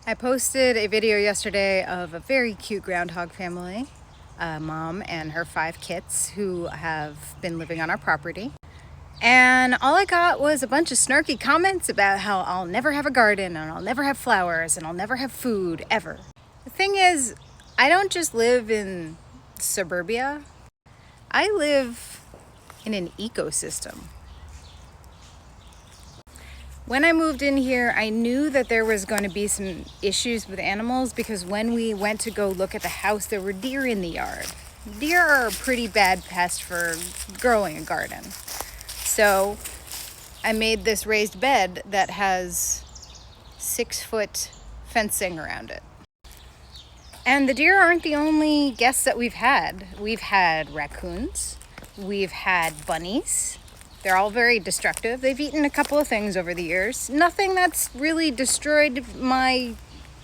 I posted a video yesterday of a very cute groundhog family, a mom and her 5 kits who have been living on our property. And all I got was a bunch of snarky comments about how I'll never have a garden and I'll never have flowers and I'll never have food ever. The thing is, I don't just live in suburbia. I live in an ecosystem. When I moved in here, I knew that there was going to be some issues with animals because when we went to go look at the house, there were deer in the yard. Deer are a pretty bad pest for growing a garden. So I made this raised bed that has 6-foot fencing around it. And the deer aren't the only guests that we've had. We've had raccoons, we've had bunnies. They're all very destructive. They've eaten a couple of things over the years. Nothing that's really destroyed my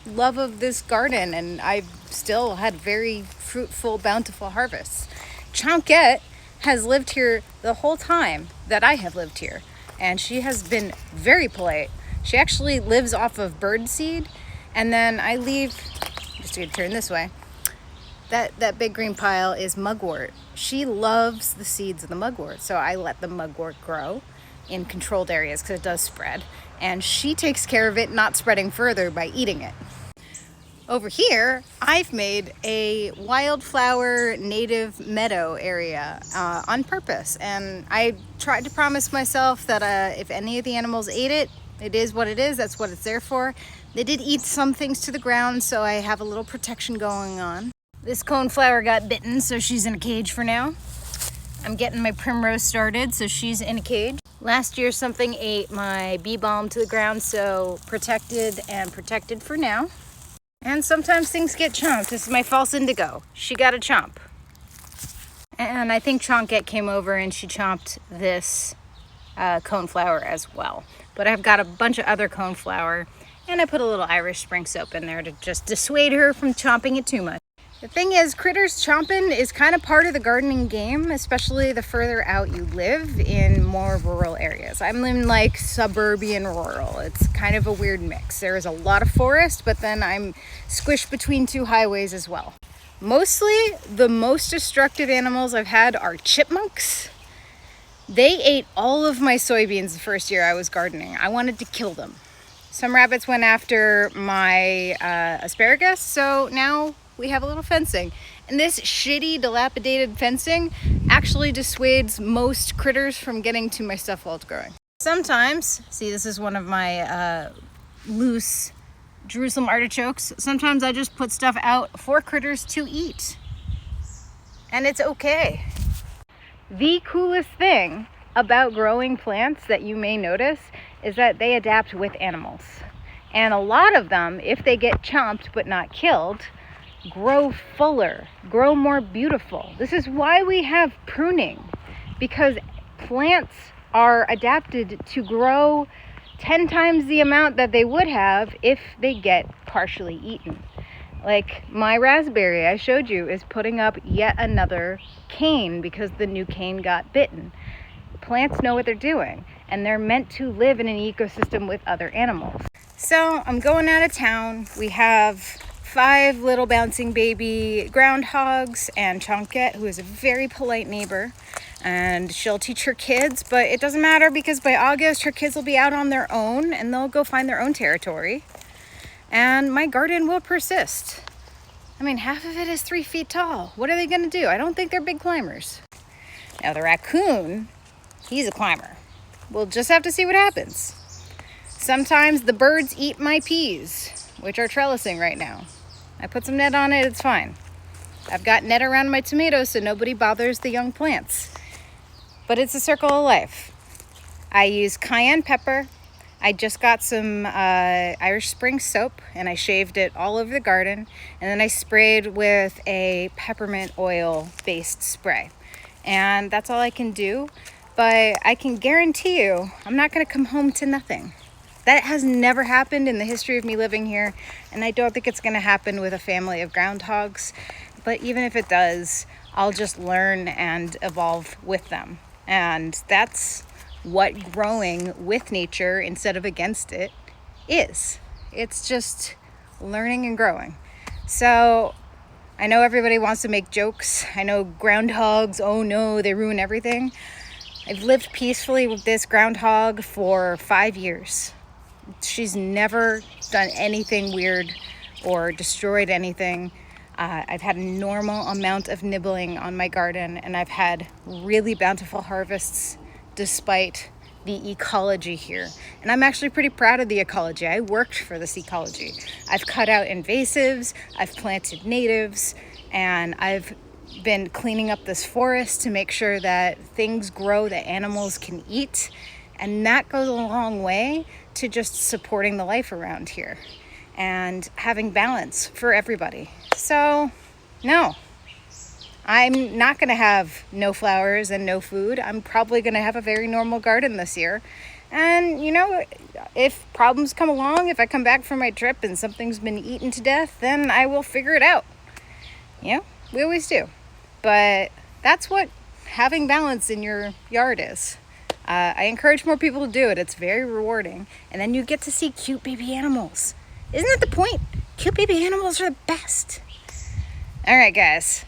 love of this garden, and I've still had very fruitful, bountiful harvests. Chonquette has lived here the whole time that I have lived here, and she has been very polite. She actually lives off of bird seed, and then I leave, just to turn this way, that big green pile is mugwort. She loves the seeds of the mugwort, so I let the mugwort grow in controlled areas because it does spread, and she takes care of it not spreading further by eating it. Over here, I've made a wildflower native meadow area on purpose, and I tried to promise myself that if any of the animals ate it, it is what it is, that's what it's there for. They did eat some things to the ground, so I have a little protection going on. This coneflower got bitten, so she's in a cage for now. I'm getting my primrose started, so she's in a cage. Last year something ate my bee balm to the ground, so protected for now. And sometimes things get chomped. This is my false indigo. She got a chomp. And I think Chonquette came over and she chomped this coneflower as well. But I've got a bunch of other coneflower, and I put a little Irish spring soap in there to just dissuade her from chomping it too much. The thing is, critters chomping is kind of part of the gardening game, especially the further out you live in more rural areas. I'm in like suburban rural. It's kind of a weird mix. There is a lot of forest, but then I'm squished between 2 highways as well. Mostly, the most destructive animals I've had are chipmunks. They ate all of my soybeans the first year I was gardening. I wanted to kill them. Some rabbits went after my asparagus, so now we have a little fencing. And this shitty, dilapidated fencing actually dissuades most critters from getting to my stuff while it's growing. Sometimes, see, this is one of my loose Jerusalem artichokes. Sometimes I just put stuff out for critters to eat. And it's okay. The coolest thing about growing plants that you may notice is that they adapt with animals. And a lot of them, if they get chomped but not killed, grow fuller, grow more beautiful. This is why we have pruning, because plants are adapted to grow 10 times the amount that they would have if they get partially eaten. Like my raspberry I showed you is putting up yet another cane because the new cane got bitten. Plants know what they're doing, and they're meant to live in an ecosystem with other animals. So I'm going out of town. We have 5 little bouncing baby groundhogs and Chonquette, who is a very polite neighbor, and she'll teach her kids, but it doesn't matter because by August her kids will be out on their own and they'll go find their own territory, and my garden will persist. I mean, half of it is 3 feet tall. What are they going to do? I don't think they're big climbers. Now the raccoon, he's a climber. We'll just have to see what happens. Sometimes the birds eat my peas, which are trellising right now. I put some net on it, it's fine. I've got net around my tomatoes so nobody bothers the young plants. But it's a circle of life. I use cayenne pepper. I just got some Irish Spring soap and I shaved it all over the garden. And then I sprayed with a peppermint oil based spray. And that's all I can do. But I can guarantee you, I'm not gonna come home to nothing. That has never happened in the history of me living here, and I don't think it's going to happen with a family of groundhogs. But even if it does, I'll just learn and evolve with them. And that's what growing with nature instead of against it is. It's just learning and growing. So I know everybody wants to make jokes. I know groundhogs, oh no, they ruin everything. I've lived peacefully with this groundhog for 5 years. She's never done anything weird or destroyed anything. I've had a normal amount of nibbling on my garden, and I've had really bountiful harvests despite the ecology here. And I'm actually pretty proud of the ecology. I worked for this ecology. I've cut out invasives, I've planted natives, and I've been cleaning up this forest to make sure that things grow that animals can eat. And that goes a long way to just supporting the life around here and having balance for everybody. So, no, I'm not going to have no flowers and no food. I'm probably going to have a very normal garden this year. And, you know, if problems come along, if I come back from my trip and something's been eaten to death, then I will figure it out. You know, we always do. But that's what having balance in your yard is. I encourage more people to do it. It's very rewarding. And then you get to see cute baby animals. Isn't that the point? Cute baby animals are the best. All right, guys.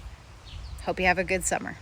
Hope you have a good summer.